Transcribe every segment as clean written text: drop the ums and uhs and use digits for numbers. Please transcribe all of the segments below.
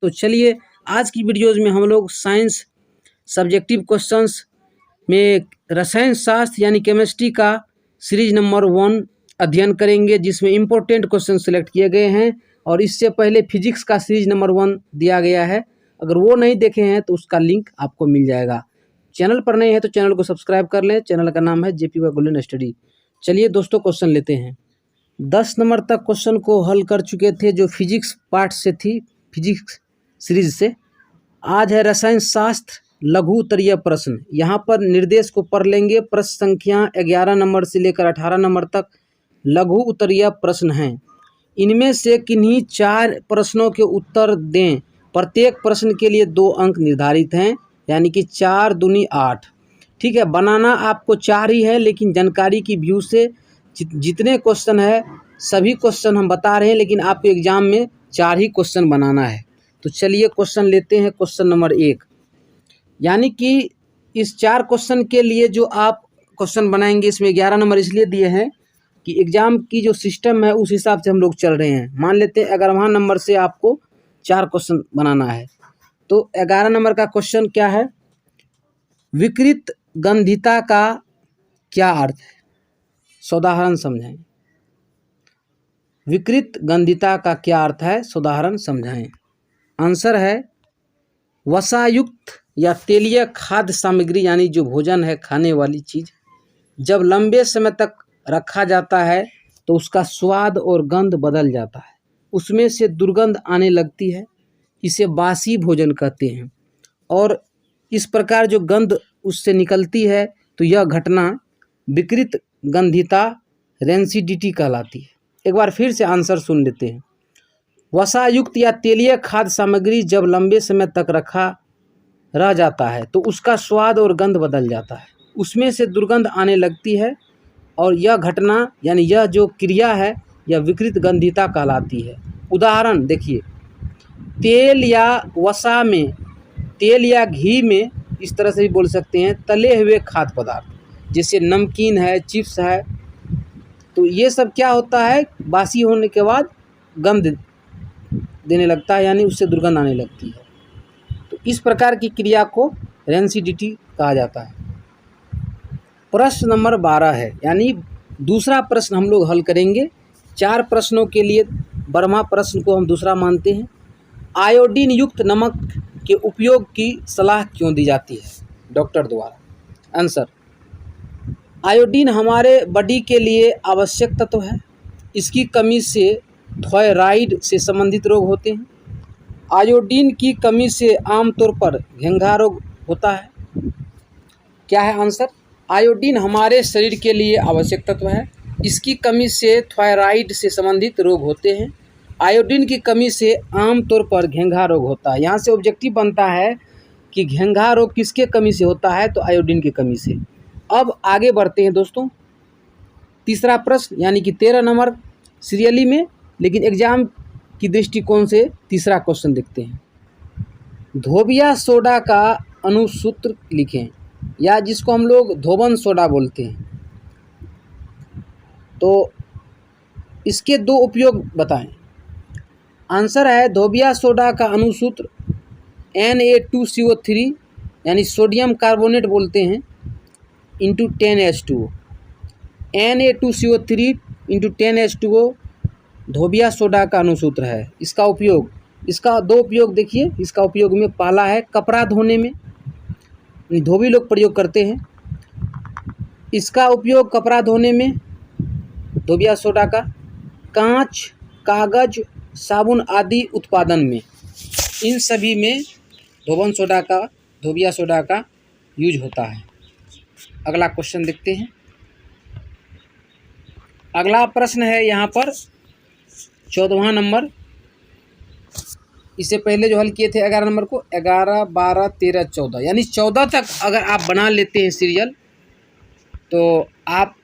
तो चलिए आज की वीडियोज़ में हम लोग साइंस सब्जेक्टिव क्वेश्चंस में रसायन शास्त्र यानी केमिस्ट्री का सीरीज नंबर 1 अध्ययन करेंगे, जिसमें इम्पोर्टेंट क्वेश्चन सेलेक्ट किए गए हैं। और इससे पहले फिजिक्स का सीरीज नंबर 1 दिया गया है, अगर वो नहीं देखे हैं तो उसका लिंक आपको मिल जाएगा। चैनल पर नए हैं तो चैनल को सब्सक्राइब कर लें। चैनल का नाम है JP गोल्डन स्टडी। चलिए दोस्तों क्वेश्चन लेते हैं। 10 नंबर तक क्वेश्चन को हल कर चुके थे जो फिजिक्स पार्ट से थी, फिजिक्स सीरीज से। आज है रसायन शास्त्र लघु उत्तरीय प्रश्न। यहाँ पर निर्देश को पढ़ लेंगे। प्रश्न संख्या 11 नंबर से लेकर 18 नंबर तक लघु उत्तरीय प्रश्न हैं। इनमें से किन्हीं 4 प्रश्नों के उत्तर दें। प्रत्येक प्रश्न के लिए 2 अंक निर्धारित हैं, यानी कि 4 दूनी 8। ठीक है, बनाना आपको 4 ही है, लेकिन जानकारी की व्यू से जितने क्वेश्चन है सभी क्वेश्चन हम बता रहे हैं, लेकिन आपको एग्जाम में 4 ही क्वेश्चन बनाना है। तो चलिए क्वेश्चन लेते हैं। क्वेश्चन नंबर 1, यानी कि इस 4 क्वेश्चन के लिए जो आप क्वेश्चन बनाएंगे, इसमें 11 नंबर इसलिए दिए हैं कि एग्जाम की जो सिस्टम है उस हिसाब से हम लोग चल रहे हैं। मान लेते हैं 11वां नंबर से आपको 4 क्वेश्चन बनाना है। तो 11 नंबर का क्वेश्चन क्या है? विकृत गंधिता का क्या अर्थ है? सोदाहरण समझाएं। विकृत गंधिता का क्या अर्थ है? सोदाहरण समझाएं। आंसर है वसायुक्त या तेलीय खाद्य सामग्री, यानी जो भोजन है, खाने वाली चीज़, जब लंबे समय तक रखा जाता है तो उसका स्वाद और गंध बदल जाता है, उसमें से दुर्गंध आने लगती है, इसे बासी भोजन कहते हैं। और इस प्रकार जो गंध उससे निकलती है तो यह घटना विकृत गंधिता रेंसिडिटी कहलाती है। एक बार फिर से आंसर सुन लेते हैं। वसायुक्त या तेलीय खाद्य सामग्री जब लंबे समय तक रखा रह जाता है तो उसका स्वाद और गंध बदल जाता है, उसमें से दुर्गंध आने लगती है, और यह घटना यानी यह जो क्रिया है यह विकृत गंधिता कहलाती है। उदाहरण देखिए, तेल या वसा में, तेल या घी में, इस तरह से भी बोल सकते हैं, तले हुए खाद्य पदार्थ जैसे नमकीन है, चिप्स है, तो ये सब क्या होता है, बासी होने के बाद गंध देने लगता है, यानी उससे दुर्गंध आने लगती है। तो इस प्रकार की क्रिया को रेंसिडिटी कहा जाता है। प्रश्न नंबर 12 है, यानी दूसरा प्रश्न हम लोग हल करेंगे। 4 प्रश्नों के लिए 12वां प्रश्न को हम दूसरा मानते हैं। आयोडीन युक्त नमक के उपयोग की सलाह क्यों दी जाती है डॉक्टर द्वारा? आंसर, आयोडीन हमारे बॉडी के लिए आवश्यक तत्व है। इसकी कमी से थायराइड से संबंधित रोग होते हैं। आयोडीन की कमी से आमतौर पर घेंघा रोग होता है। क्या है आंसर? आयोडीन हमारे शरीर के लिए आवश्यक तत्व है। इसकी कमी से थायराइड से संबंधित रोग होते हैं। आयोडीन की कमी से आमतौर पर घेंघा रोग होता है। यहाँ से ऑब्जेक्टिव बनता है कि घेंघा रोग किसके कमी से होता है, तो आयोडीन की कमी से। अब आगे बढ़ते हैं दोस्तों। तीसरा प्रश्न, यानी कि 13 नंबर सीरियली में, लेकिन एग्जाम की दृष्टिकोण से तीसरा क्वेश्चन देखते हैं। धोबिया सोडा का अनुसूत्र लिखें, या जिसको हम लोग धोबन सोडा बोलते हैं। तो इसके 2 उपयोग बताएं। आंसर है धोबिया सोडा का अनुसूत्र Na2CO3, यानी सोडियम कार्बोनेट बोलते हैं, into 10H2O। Na2CO3 into 10H2O धोबिया सोडा का अनुसूत्र है। इसका उपयोग, इसका 2 उपयोग देखिए। इसका उपयोग में पहला है कपड़ा धोने में, धोबी लोग प्रयोग करते हैं। इसका उपयोग कपड़ा धोने में धोबिया सोडा का, कांच, कागज, साबुन आदि उत्पादन में, इन सभी में धोबिया सोडा का यूज होता है। अगला क्वेश्चन देखते हैं। अगला प्रश्न है यहाँ पर 14वां नंबर। इससे पहले जो हल किए थे 11 नंबर को, 11, 12, 13, 14, यानी 14 तक अगर आप बना लेते हैं सीरियल तो आप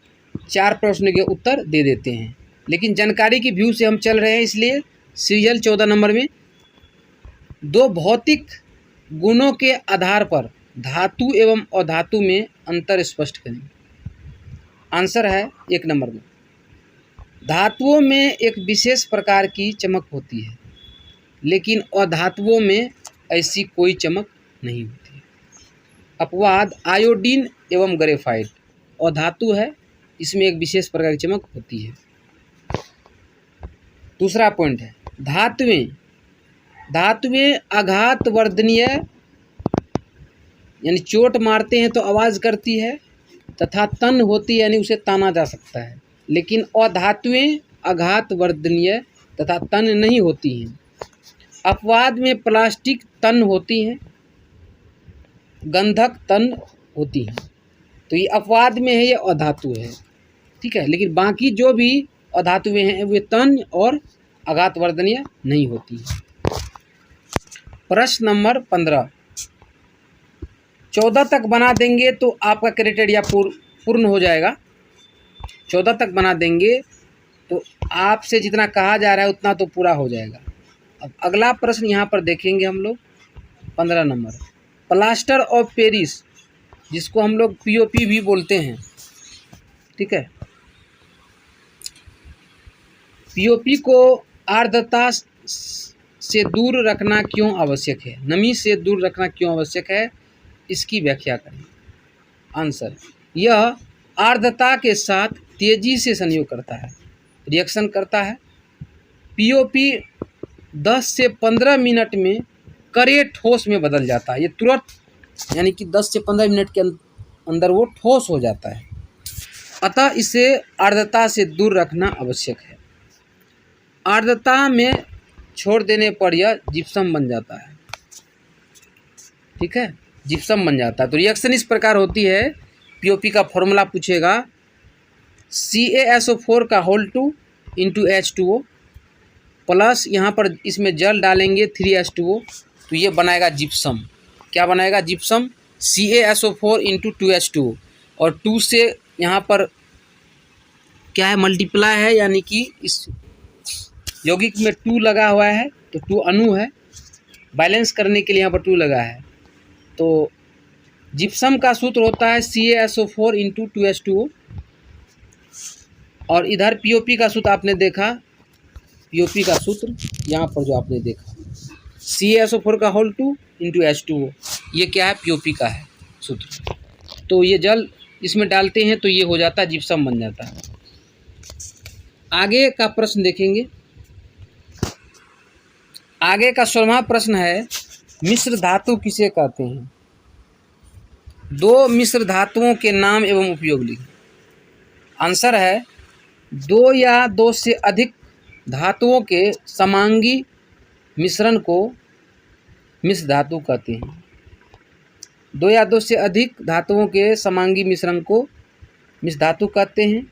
4 प्रश्न के उत्तर दे देते हैं। लेकिन जानकारी की व्यू से हम चल रहे हैं, इसलिए सीरियल 14 नंबर में 2 भौतिक गुणों के आधार पर धातु एवं अधातु में अंतर स्पष्ट करें। आंसर है 1 नंबर में, धातुओं में एक विशेष प्रकार की चमक होती है, लेकिन अधातुओं में ऐसी कोई चमक नहीं होती। अपवाद आयोडीन एवं ग्रेफाइट, अधातु है, इसमें एक विशेष प्रकार की चमक होती है। दूसरा पॉइंट है धातुएं। धातुएं आघात वर्धनीय यानी चोट मारते हैं तो आवाज़ करती है, तथा तन होती है यानी उसे ताना जा सकता है। लेकिन अधातुएं आघात वर्धनीय तथा तन नहीं होती हैं। अपवाद में प्लास्टिक तन होती हैं, गंधक तन होती हैं। तो ये अपवाद में है, ये अधातु है, ठीक है। लेकिन बाकी जो भी अधातुएं हैं वे तन और आघात वर्धनीय नहीं होती हैं। प्रश्न नंबर 15, 14 तक बना देंगे तो आपका क्राइटेरिया पूर्ण हो जाएगा। 14 तक बना देंगे तो आपसे जितना कहा जा रहा है उतना तो पूरा हो जाएगा। अब अगला प्रश्न यहाँ पर देखेंगे हम लोग 15 नंबर, प्लास्टर ऑफ पेरिस, जिसको हम लोग पीओपी भी बोलते हैं, ठीक है। पीओपी को आर्द्रता से दूर रखना क्यों आवश्यक है? नमी से दूर रखना क्यों आवश्यक है? इसकी व्याख्या करें। आंसर, यह आर्द्रता के साथ तेजी से संयोग करता है, रिएक्शन करता है। पीओपी 10 से 15 मिनट में करे ठोस में बदल जाता है। ये तुरंत यानी कि 10 से 15 मिनट के अंदर वो ठोस हो जाता है। अतः इसे आर्द्रता से दूर रखना आवश्यक है। आर्द्रता में छोड़ देने पर यह जिप्सम बन जाता है, ठीक है, जिप्सम बन जाता है। तो रिएक्शन इस प्रकार होती है, पीओपी का फॉर्मूला पूछेगा CaSO4 का होल 2 इंटू H2O प्लस यहाँ पर इसमें जल डालेंगे 3H2O, तो ये बनाएगा जिप्सम। क्या बनाएगा? जिप्सम। CaSO4 इंटू 2H2O और 2 से यहाँ पर क्या है, मल्टीप्लाई है, यानी कि इस यौगिक में 2 लगा हुआ है, तो 2 अणु है, बैलेंस करने के लिए यहाँ पर 2 लगा है। तो जिप्सम का सूत्र होता है CaSO4 इंटू 2H2O और इधर पीओपी का सूत्र आपने देखा, पीओपी का सूत्र यहाँ पर जो आपने देखा CaSO4 का होल 2 इंटू H2O, ये क्या है, पीओपी का है सूत्र। तो ये जल इसमें डालते हैं तो ये हो जाता है, जिप्सम बन जाता है। आगे का प्रश्न देखेंगे। आगे का 16वां प्रश्न है, मिश्र धातु किसे कहते हैं? 2 मिश्र धातुओं के नाम एवं उपयोग लिखें। आंसर है 2 या 2 से अधिक धातुओं के समांगी मिश्रण को मिश्र धातु कहते हैं। 2 या 2 से अधिक धातुओं के समांगी मिश्रण को मिश्र धातु कहते हैं।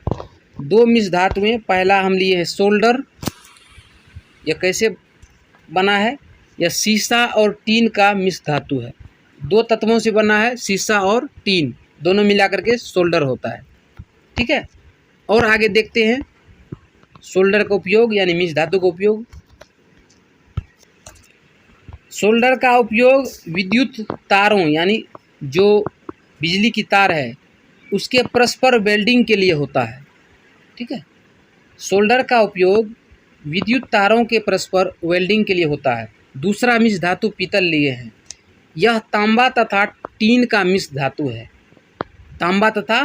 2 मिश्र धातु में पहला हम लिए है सोल्डर। यह कैसे बना है? यह सीसा और टीन का मिश्र धातु है। 2 तत्वों से बना है, सीसा और टीन, दोनों मिलाकर के सोल्डर होता है, ठीक है। और आगे देखते हैं सोल्डर का उपयोग यानी मिश्र धातु का उपयोग। सोल्डर का उपयोग विद्युत तारों यानी जो बिजली की तार है उसके परस्पर वेल्डिंग के लिए होता है, ठीक है। सोल्डर का उपयोग विद्युत तारों के परस्पर वेल्डिंग के लिए होता है। दूसरा मिश्र धातु पीतल लिए हैं। यह तांबा तथा टीन का मिश्र धातु है। तांबा तथा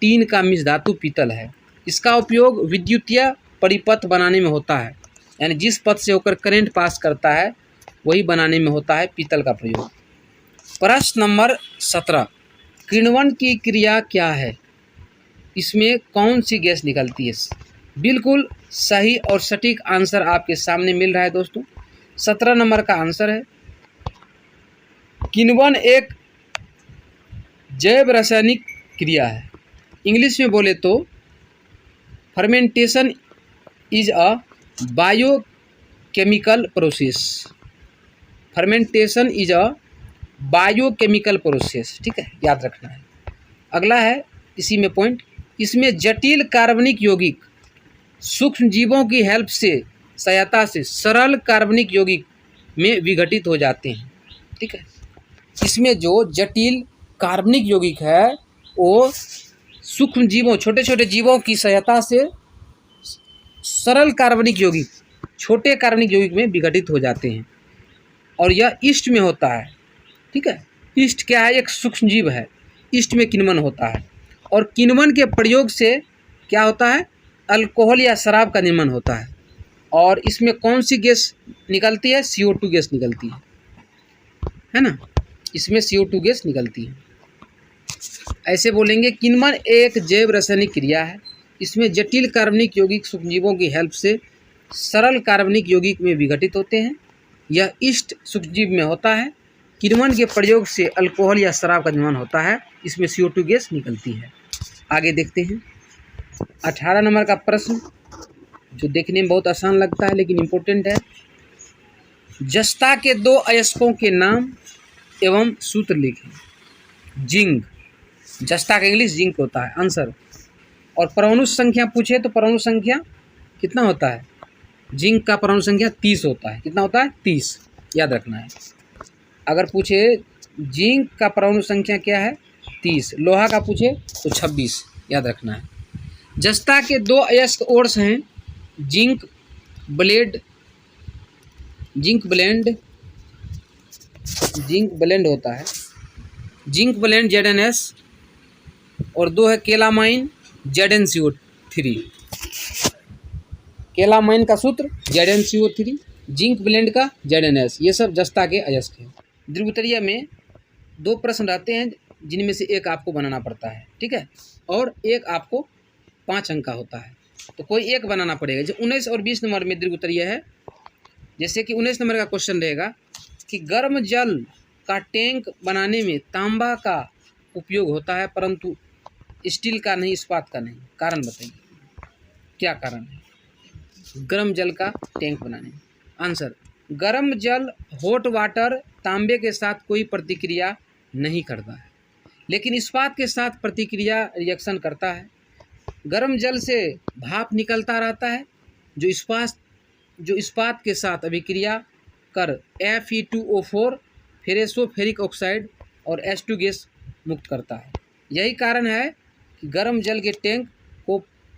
टीन का मिश्र धातु पीतल है। इसका उपयोग विद्युतीय परिपथ बनाने में होता है, यानी जिस पथ से होकर करंट पास करता है वही बनाने में होता है पीतल का प्रयोग। प्रश्न नंबर 17, किण्वन की क्रिया क्या है? इसमें कौन सी गैस निकलती है? बिल्कुल सही और सटीक आंसर आपके सामने मिल रहा है दोस्तों। 17 नंबर का आंसर है किण्वन एक जैव रासायनिक क्रिया है। इंग्लिश में बोले तो fermentation is a biochemical process. Fermentation is a biochemical process, ठीक है, याद रखना है। अगला है इसी में पॉइंट, इसमें जटिल कार्बनिक यौगिक सूक्ष्म जीवों की हेल्प से सहायता से सरल कार्बनिक यौगिक में विघटित हो जाते हैं, ठीक है। इसमें जो जटिल कार्बनिक यौगिक है वो सूक्ष्म जीवों, छोटे छोटे जीवों की सहायता से सरल कार्बनिक यौगिक, छोटे कार्बनिक यौगिक में विघटित हो जाते हैं। और यह ईस्ट में होता है। ठीक है, ईस्ट क्या है? एक सूक्ष्म जीव है। ईस्ट में किण्वन होता है और किण्वन के प्रयोग से क्या होता है? अल्कोहल या शराब का निर्माण होता है। और इसमें कौन सी गैस निकलती है? CO2 गैस निकलती है ना? इसमें CO2 गैस निकलती है। ऐसे बोलेंगे, किण्वन एक जैव रासायनिक क्रिया है। इसमें जटिल कार्बनिक यौगिक सूक्ष्मजीवों की हेल्प से सरल कार्बनिक यौगिक में विघटित होते हैं। यह ईस्ट सूक्ष्मजीव में होता है। किण्वन के प्रयोग से अल्कोहल या शराब का निर्माण होता है। इसमें CO2 गैस निकलती है। आगे देखते हैं 18 नंबर का प्रश्न, जो देखने में बहुत आसान लगता है लेकिन इम्पोर्टेंट है। जस्ता के दो अयस्कों के नाम एवं सूत्र लिखें। जिंक, जस्ता का इंग्लिश जिंक होता है आंसर। और परमाणु संख्या पूछे तो परमाणु संख्या कितना होता है? जिंक का परमाणु संख्या 30 होता है। कितना होता है? 30, याद रखना है। अगर पूछे जिंक का परमाणु संख्या क्या है? 30। लोहा का पूछे तो 26, याद रखना है। जस्ता के दो अयस्क ओर्स हैं, जिंक ब्लेंड होता है, जिंक ब्लेंड ZnS, और दो है केलामाइन ZnCO3। केलामाइन का सूत्र ZnCO3, जिंक ब्लेंड का ZnS। ये सब जस्ता के अयस्क हैं। द्वितीय में 2 प्रश्न रहते हैं जिनमें से एक आपको बनाना पड़ता है। ठीक है, और एक आपको 5 अंक का होता है, तो कोई एक बनाना पड़ेगा। जो 19 और 20 नंबर में द्वितीय है। जैसे कि 19 नंबर का क्वेश्चन रहेगा कि गर्म जल का टैंक बनाने में तांबा का उपयोग होता है परंतु स्टील का नहीं, इस्पात का नहीं। कारण बताइए, क्या कारण है गर्म जल का टैंक बनाने में? आंसर, गर्म जल हॉट वाटर तांबे के साथ कोई प्रतिक्रिया नहीं करता है, लेकिन इस्पात के साथ प्रतिक्रिया रिएक्शन करता है। गर्म जल से भाप निकलता रहता है जो इस्पात के साथ अभिक्रिया कर Fe2O4 फेरेसोफेरिक ऑक्साइड और H2 गैस मुक्त करता है। यही कारण है कि गर्म जल के टैंक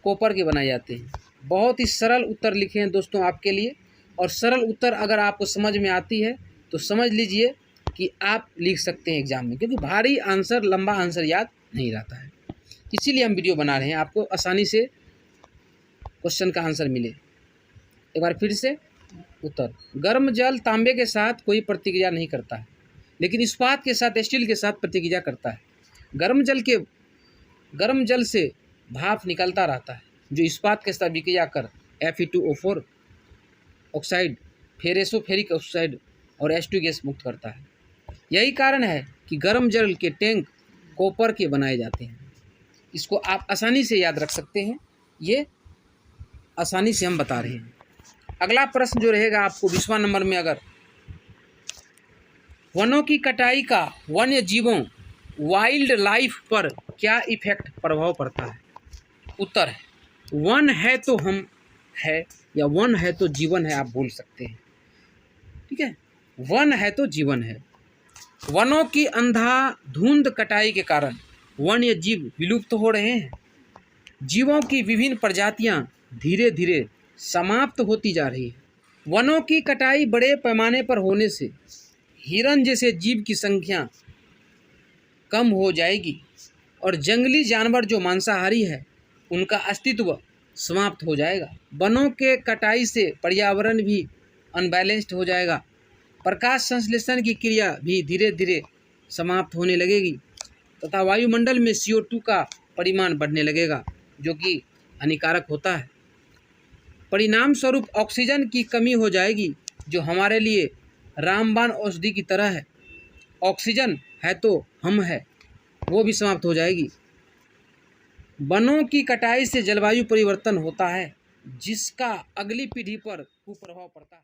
कॉपर के बनाए जाते हैं। बहुत ही सरल उत्तर लिखे हैं दोस्तों आपके लिए, और सरल उत्तर अगर आपको समझ में आती है तो समझ लीजिए कि आप लिख सकते हैं एग्जाम में, क्योंकि भारी आंसर, लंबा आंसर याद नहीं रहता है। इसीलिए हम वीडियो बना रहे हैं, आपको आसानी से क्वेश्चन का आंसर मिले। एक बार फिर से उत्तर, गर्म जल तांबे के साथ कोई प्रतिक्रिया नहीं करता है, लेकिन इस्पात के साथ, स्टील के साथ प्रतिक्रिया करता है। गर्म जल से भाप निकलता रहता है जो इस्पात के साथ विक्रिया कर Fe2O4 ऑक्साइड, फेरेसोफेरिक ऑक्साइड और H2 गैस मुक्त करता है। यही कारण है कि गर्म जल के टैंक कॉपर के बनाए जाते हैं। इसको आप आसानी से याद रख सकते हैं, ये आसानी से हम बता रहे हैं। अगला प्रश्न जो रहेगा आपको 20वां नंबर में, अगर वनों की कटाई का वन्य जीवों, वाइल्ड लाइफ पर क्या इफेक्ट, प्रभाव पड़ता है? उत्तर है, वन है तो हम है, या वन है तो जीवन है, आप बोल सकते हैं। ठीक है, वन है तो जीवन है। वनों की अंधाधुंध कटाई के कारण वन्य जीव विलुप्त हो रहे हैं। जीवों की विभिन्न प्रजातियां धीरे धीरे समाप्त होती जा रही है। वनों की कटाई बड़े पैमाने पर होने से हिरन जैसे जीव की संख्या कम हो जाएगी और जंगली जानवर जो मांसाहारी है उनका अस्तित्व समाप्त हो जाएगा। वनों के कटाई से पर्यावरण भी अनबैलेंस्ड हो जाएगा। प्रकाश संश्लेषण की क्रिया भी धीरे धीरे समाप्त होने लगेगी तथा वायुमंडल में CO2 का परिमाण बढ़ने लगेगा, जो कि हानिकारक होता है। परिणाम स्वरूप ऑक्सीजन की कमी हो जाएगी, जो हमारे लिए रामबाण औषधि की तरह है। ऑक्सीजन है तो हम है, वो भी समाप्त हो जाएगी। वनों की कटाई से जलवायु परिवर्तन होता है, जिसका अगली पीढ़ी पर कुप्रभाव पड़ता है।